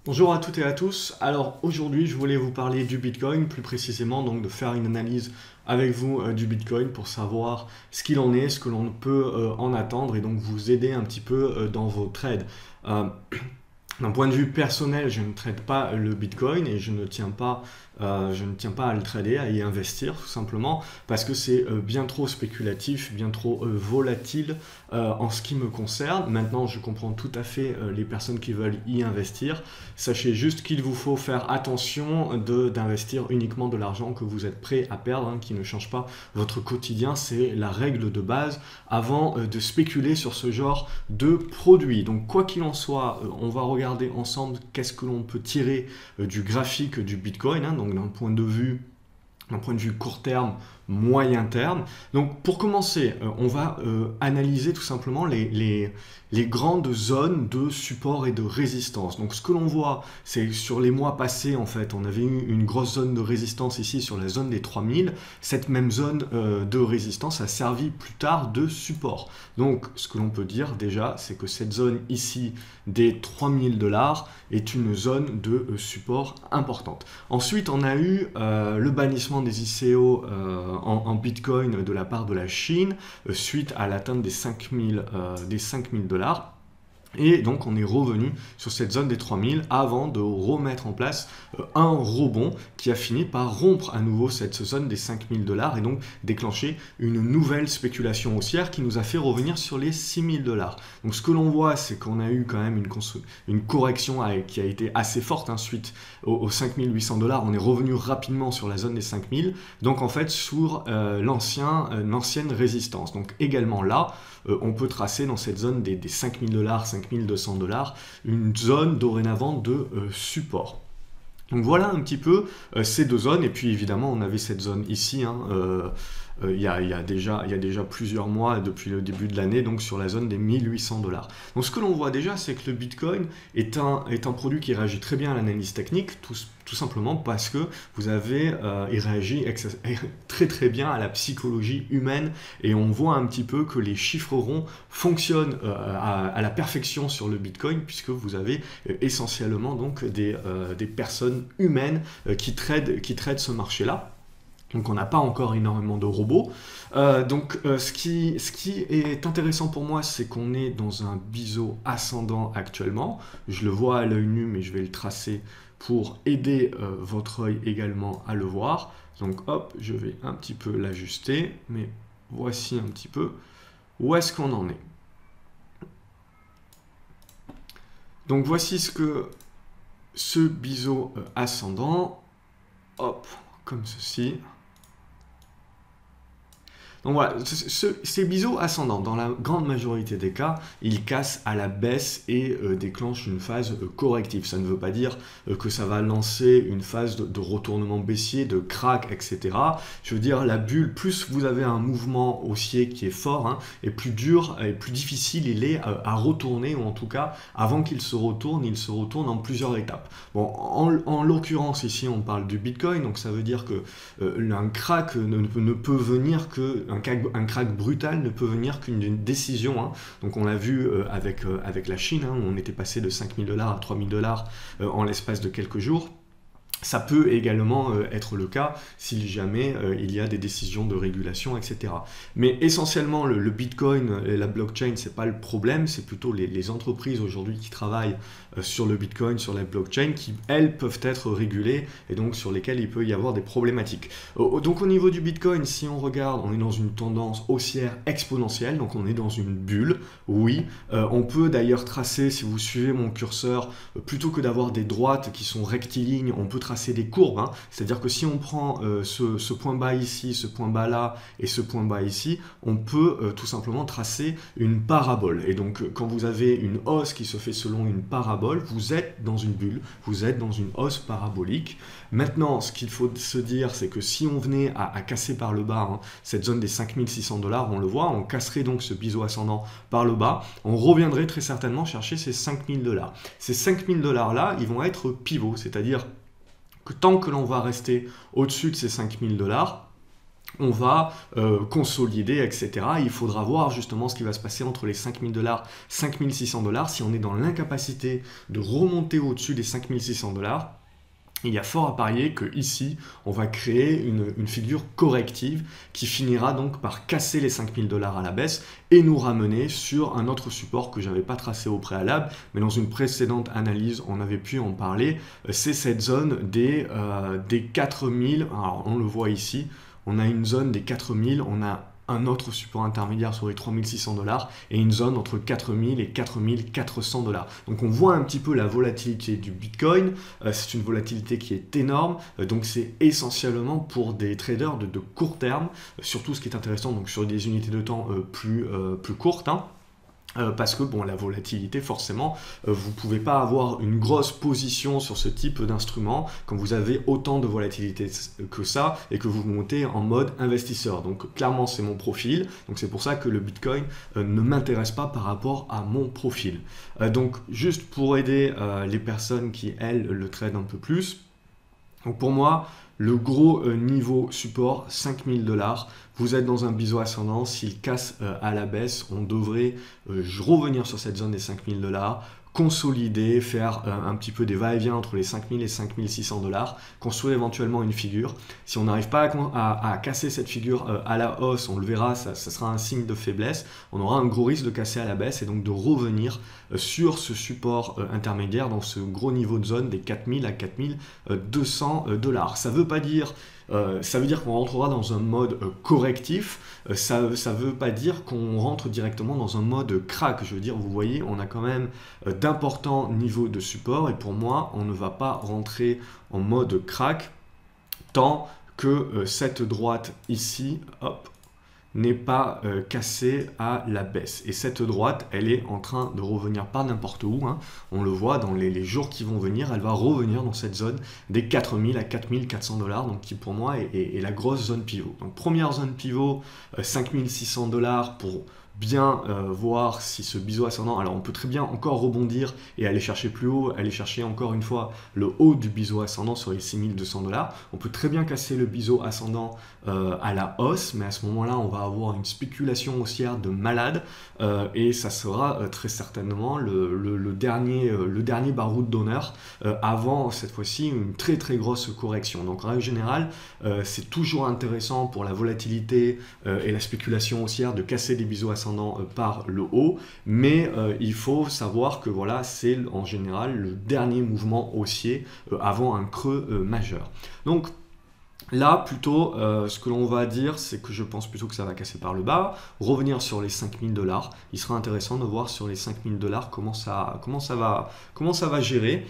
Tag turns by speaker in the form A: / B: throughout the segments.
A: Bonjour à toutes et à tous. Alors aujourd'hui, je voulais vous parler du Bitcoin, plus précisément donc de faire une analyse avec vous du Bitcoin pour savoir ce qu'il en est, ce que l'on peut en attendre et donc vous aider un petit peu dans vos trades. Euh, D'un point de vue personnel, je ne trade pas le Bitcoin et je ne tiens pas à le trader, à y investir tout simplement parce que c'est bien trop spéculatif, bien trop volatile en ce qui me concerne. Maintenant, je comprends tout à fait les personnes qui veulent y investir. Sachez juste qu'il vous faut faire attention d'investir uniquement de l'argent que vous êtes prêt à perdre, hein, qui ne change pas votre quotidien. C'est la règle de base avant de spéculer sur ce genre de produits. Donc quoi qu'il en soit, on va regarder ensemble qu'est-ce que l'on peut tirer du graphique du Bitcoin, hein, donc d'un point de vue court terme, moyen terme. Donc pour commencer, on va analyser tout simplement les grandes zones de support et de résistance. Donc ce que l'on voit, c'est sur les mois passés, en fait, on avait eu une grosse zone de résistance ici sur la zone des 3000. Cette même zone de résistance a servi plus tard de support. Donc ce que l'on peut dire déjà, c'est que cette zone ici des 3000 $ est une zone de support importante. Ensuite, on a eu le bannissement des ICO en Bitcoin de la part de la Chine suite à l'atteinte des 5000 $. Et donc on est revenu sur cette zone des 3000 avant de remettre en place un rebond qui a fini par rompre à nouveau cette zone des 5000 $ et donc déclencher une nouvelle spéculation haussière qui nous a fait revenir sur les 6000 $. Donc ce que l'on voit, c'est qu'on a eu quand même une correction qui a été assez forte, hein, suite aux 5800 $. On est revenu rapidement sur la zone des 5000, donc en fait sur l'ancienne résistance. Donc également là, on peut tracer dans cette zone des 5000 $, 5200 $, une zone dorénavant de support. Donc voilà un petit peu ces deux zones, et puis évidemment on avait cette zone ici, hein, il y a déjà plusieurs mois depuis le début de l'année, donc sur la zone des 1800 $. Donc ce que l'on voit déjà, c'est que le Bitcoin est un produit qui réagit très bien à l'analyse technique, tout simplement parce que il réagit très très bien à la psychologie humaine, et on voit un petit peu que les chiffres ronds fonctionnent à la perfection sur le Bitcoin, puisque vous avez essentiellement donc des personnes humaines qui tradent ce marché-là. Donc on n'a pas encore énormément de robots. Ce qui est intéressant pour moi, c'est qu'on est dans un biseau ascendant actuellement. Je le vois à l'œil nu, mais je vais le tracer pour aider votre œil également à le voir. Donc hop, je vais un petit peu l'ajuster, mais voici un petit peu où est-ce qu'on en est. Donc voici ce biseau ascendant, hop, comme ceci. Donc voilà, ces biseaux ascendants, dans la grande majorité des cas, ils cassent à la baisse et déclenchent une phase corrective. Ça ne veut pas dire que ça va lancer une phase de retournement baissier, de crack, etc. Je veux dire, la bulle, plus vous avez un mouvement haussier qui est fort, hein, et plus dur et plus difficile il est à retourner, ou en tout cas, avant qu'il se retourne, il se retourne en plusieurs étapes. Bon, en l'occurrence, ici, on parle du Bitcoin, donc ça veut dire que un crack ne peut venir que un crack brutal ne peut venir qu'une décision, hein. Donc on l'a vu avec la Chine, hein, où on était passé de 5000 $ à 3000 $ en l'espace de quelques jours. Ça peut également être le cas si jamais il y a des décisions de régulation, etc. Mais essentiellement, le Bitcoin et la blockchain, c'est pas le problème, c'est plutôt les entreprises aujourd'hui qui travaillent sur le Bitcoin, sur la blockchain, qui, elles, peuvent être régulées et donc sur lesquelles il peut y avoir des problématiques. Donc au niveau du Bitcoin, si on regarde, on est dans une tendance haussière exponentielle, donc on est dans une bulle, oui. On peut d'ailleurs tracer, si vous suivez mon curseur, plutôt que d'avoir des droites qui sont rectilignes, on peut tracer des courbes, hein. C'est-à-dire que si on prend ce point bas ici, ce point bas là et ce point bas ici, on peut tout simplement tracer une parabole. Et donc quand vous avez une hausse qui se fait selon une parabole, vous êtes dans une bulle, vous êtes dans une hausse parabolique. Maintenant, ce qu'il faut se dire, c'est que si on venait à casser par le bas, hein, cette zone des 5600 $, on le voit, on casserait donc ce biseau ascendant par le bas, on reviendrait très certainement chercher ces 5000 $. Ces 5000 $ là, ils vont être pivots, c'est-à-dire que tant que l'on va rester au-dessus de ces 5000 $, on va consolider, etc. Il faudra voir justement ce qui va se passer entre les 5000 $, 5600 $. Si on est dans l'incapacité de remonter au-dessus des 5600 $, il y a fort à parier que ici, on va créer une figure corrective qui finira donc par casser les 5000 $ à la baisse et nous ramener sur un autre support que je n'avais pas tracé au préalable, mais dans une précédente analyse, on avait pu en parler. C'est cette zone des 4000, alors on le voit ici, on a une zone des 4000, on a un autre support intermédiaire sur les 3600 $ et une zone entre 4000 et 4400 $. Donc on voit un petit peu la volatilité du Bitcoin, c'est une volatilité qui est énorme, donc c'est essentiellement pour des traders de court terme, surtout ce qui est intéressant donc sur des unités de temps plus courtes, hein. Parce que bon, la volatilité, forcément, vous ne pouvez pas avoir une grosse position sur ce type d'instrument quand vous avez autant de volatilité que ça et que vous montez en mode investisseur. Donc clairement, c'est mon profil. Donc c'est pour ça que le Bitcoin ne m'intéresse pas par rapport à mon profil. Donc juste pour aider les personnes qui, elles, le tradent un peu plus. Donc pour moi, le gros niveau support, 5000 $. Vous êtes dans un biseau ascendant, s'il casse à la baisse, on devrait revenir sur cette zone des 5000 $, consolider, faire un petit peu des va-et-vient entre les 5000 et 5600 $, construire éventuellement une figure. Si on n'arrive pas à casser cette figure à la hausse, on le verra, ça sera un signe de faiblesse. On aura un gros risque de casser à la baisse et donc de revenir sur ce support intermédiaire dans ce gros niveau de zone des 4000 à 4200 $. Ça veut pas dire ça veut dire qu'on rentrera dans un mode correctif, ça ne veut pas dire qu'on rentre directement dans un mode crack. Je veux dire, vous voyez, on a quand même d'importants niveaux de support et pour moi, on ne va pas rentrer en mode crack tant que cette droite ici, hop, n'est pas cassée à la baisse. Et cette droite, elle est en train de revenir par n'importe où, hein. On le voit dans les jours qui vont venir, elle va revenir dans cette zone des 4000 à 4400 $, donc qui pour moi est la grosse zone pivot. Donc première zone pivot, 5600 $ pour bien voir si ce biseau ascendant, alors on peut très bien encore rebondir et aller chercher plus haut, aller chercher encore une fois le haut du biseau ascendant sur les 6200 $. On peut très bien casser le biseau ascendant à la hausse, mais à ce moment-là, on va avoir une spéculation haussière de malade et ça sera très certainement le dernier baroud d'honneur avant cette fois-ci une très très grosse correction. Donc en règle générale, c'est toujours intéressant pour la volatilité et la spéculation haussière de casser des biseaux ascendants par le haut, mais il faut savoir que voilà, c'est en général le dernier mouvement haussier avant un creux majeur. Donc là, plutôt, ce que l'on va dire, c'est que je pense plutôt que ça va casser par le bas, revenir sur les 5000 $. Il sera intéressant de voir sur les 5000 $ comment ça va gérer.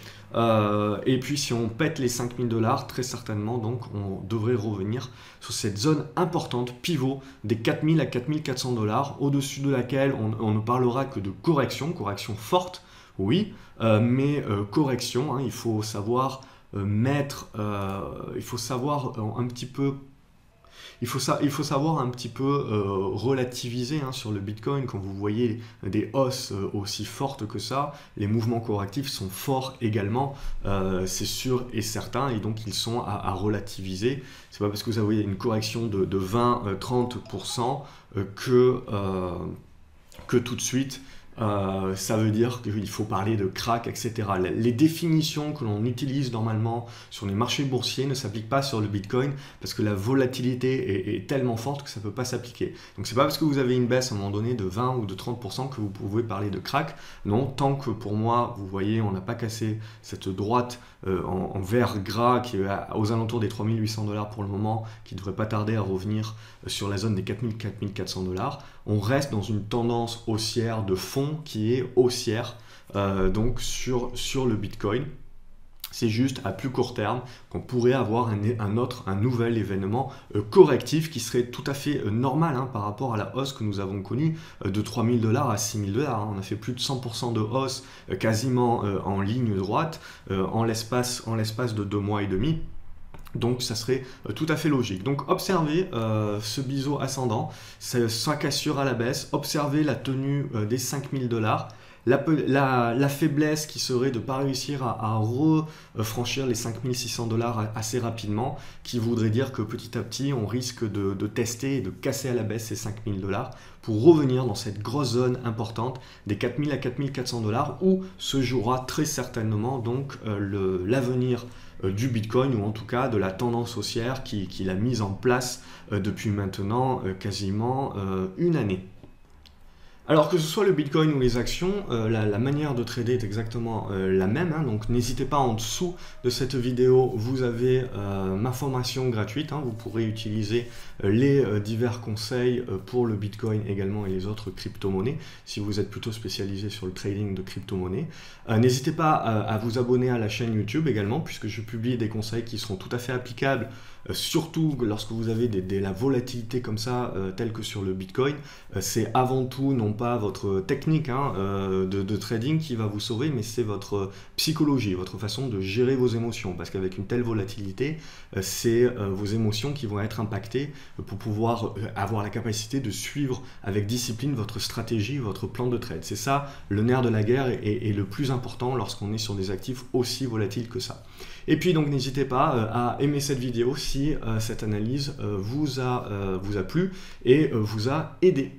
A: Et puis, si on pète les 5000 $, très certainement, donc, on devrait revenir sur cette zone importante, pivot, des 4000 à 4400 $, au-dessus de laquelle on ne parlera que de correction forte, oui, mais correction, hein, il faut savoir il faut savoir un petit peu relativiser hein, sur le Bitcoin. Quand vous voyez des hausses aussi fortes que ça, les mouvements correctifs sont forts également, c'est sûr et certain, et donc ils sont à relativiser. C'est pas parce que vous avez une correction de 20-30% que tout de suite ça veut dire qu'il faut parler de crack, etc. Les définitions que l'on utilise normalement sur les marchés boursiers ne s'appliquent pas sur le Bitcoin parce que la volatilité est tellement forte que ça ne peut pas s'appliquer. Donc c'est pas parce que vous avez une baisse à un moment donné de 20 ou de 30% que vous pouvez parler de crack. Non, tant que pour moi, vous voyez, on n'a pas cassé cette droite en vert gras qui est aux alentours des 3800 $ pour le moment, qui ne devrait pas tarder à revenir sur la zone des 4000-4400 $. On reste dans une tendance haussière de fond qui est haussière donc sur le Bitcoin. C'est juste à plus court terme qu'on pourrait avoir un nouvel événement correctif qui serait tout à fait normal hein, par rapport à la hausse que nous avons connue de 3000 $ à 6000 $. On a fait plus de 100% de hausse quasiment en ligne droite en l'espace de 2 mois et demi. Donc ça serait tout à fait logique. Donc observez ce biseau ascendant, sa cassure à la baisse, observez la tenue des 5000 $. La faiblesse qui serait de ne pas réussir à refranchir les 5600 $ assez rapidement, qui voudrait dire que petit à petit, on risque de tester et de casser à la baisse ces 5000 $ pour revenir dans cette grosse zone importante des 4000 à 4400 $ où se jouera très certainement donc l'avenir du Bitcoin, ou en tout cas de la tendance haussière qu'il a mise en place depuis maintenant quasiment une année. Alors que ce soit le Bitcoin ou les actions, la manière de trader est exactement la même, hein, donc n'hésitez pas, en dessous de cette vidéo, vous avez ma formation gratuite, hein, vous pourrez utiliser les divers conseils pour le Bitcoin également et les autres crypto-monnaies, si vous êtes plutôt spécialisé sur le trading de crypto-monnaies. N'hésitez pas à vous abonner à la chaîne YouTube également, puisque je publie des conseils qui seront tout à fait applicables, surtout lorsque vous avez la volatilité comme ça, telle que sur le Bitcoin. C'est avant tout non pas votre technique de trading qui va vous sauver, mais c'est votre psychologie, votre façon de gérer vos émotions, parce qu'avec une telle volatilité, c'est vos émotions qui vont être impactées pour pouvoir avoir la capacité de suivre avec discipline votre stratégie, votre plan de trade. C'est ça le nerf de la guerre et le plus important lorsqu'on est sur des actifs aussi volatiles que ça. Et puis donc n'hésitez pas à aimer cette vidéo si cette analyse vous a plu et vous a aidé.